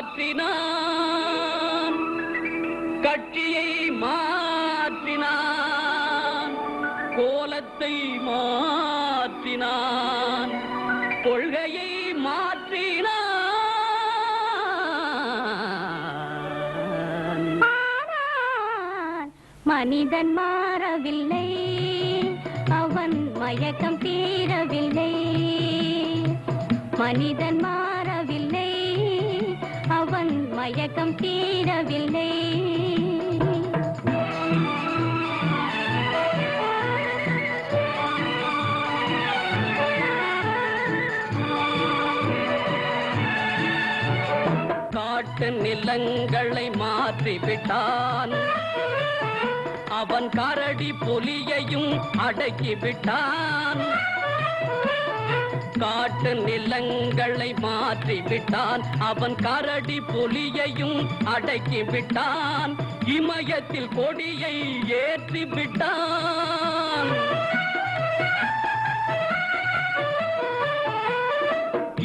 மாற்றினான், கட்சியை மாற்றினான், கோலத்தை மாற்றினான், கொள்கையை மாற்றினான். மனிதன் மாறவில்லை, அவன் மயக்கம் தீரவில்லை. மனிதன் மாறவில்லை, அவன் மயக்கம் தீரவில்லை. காட்டு நிலங்களை மாற்றிவிட்டான், அவன் கரடி புலியையும் அடக்கிவிட்டான். காட்டு நிலங்களை மாற்றிவிட்டான், அவன் கரடி புலியையும் அடக்கிவிட்டான். இமயத்தில் கொடியை ஏற்றிவிட்டான்.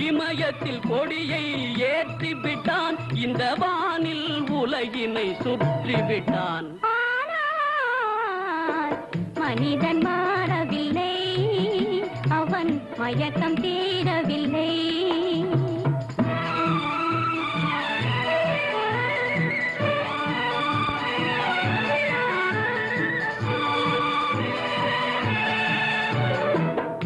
இமயத்தில் கொடியை ஏற்றிவிட்டான். இந்த வானில் உலகினை சுற்றிவிட்டான். மனிதன் மாறவில்லை, அவன் மயக்கம் தீரவில்லை.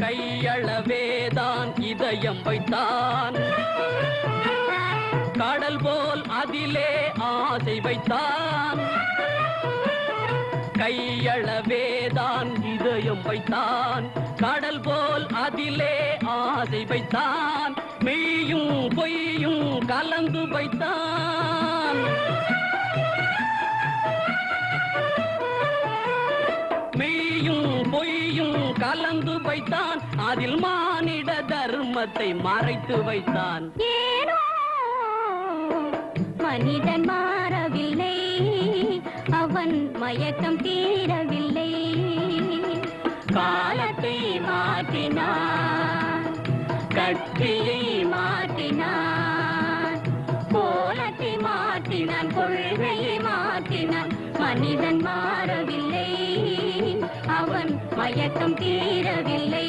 கையளவேதான் இதயம் வைத்தான், கடல் போல் அதிலே ஆசை வைத்தான். கையளவேதான் இதயம் வைத்தான், கடல் போல் அதிலே ஆசை வைத்தான். மெய்யும் பொய்யும் கலந்து வைத்தான். மெய்யும் பொய்யும் கலந்து வைத்தான். அதில் மானிட தர்மத்தை மறைத்து வைத்தான். ஏனோ மனிதன் மாறவில்லை, அவன் மயக்கம் தீரவில்லை. காலத்தை மாற்றினான், கட்சியை மாற்றினான், கோலத்தை மாற்றினான், கொள்கையை மாற்றினான். மனிதன் மாறவில்லை, அவன் மயக்கம் தீரவில்லை.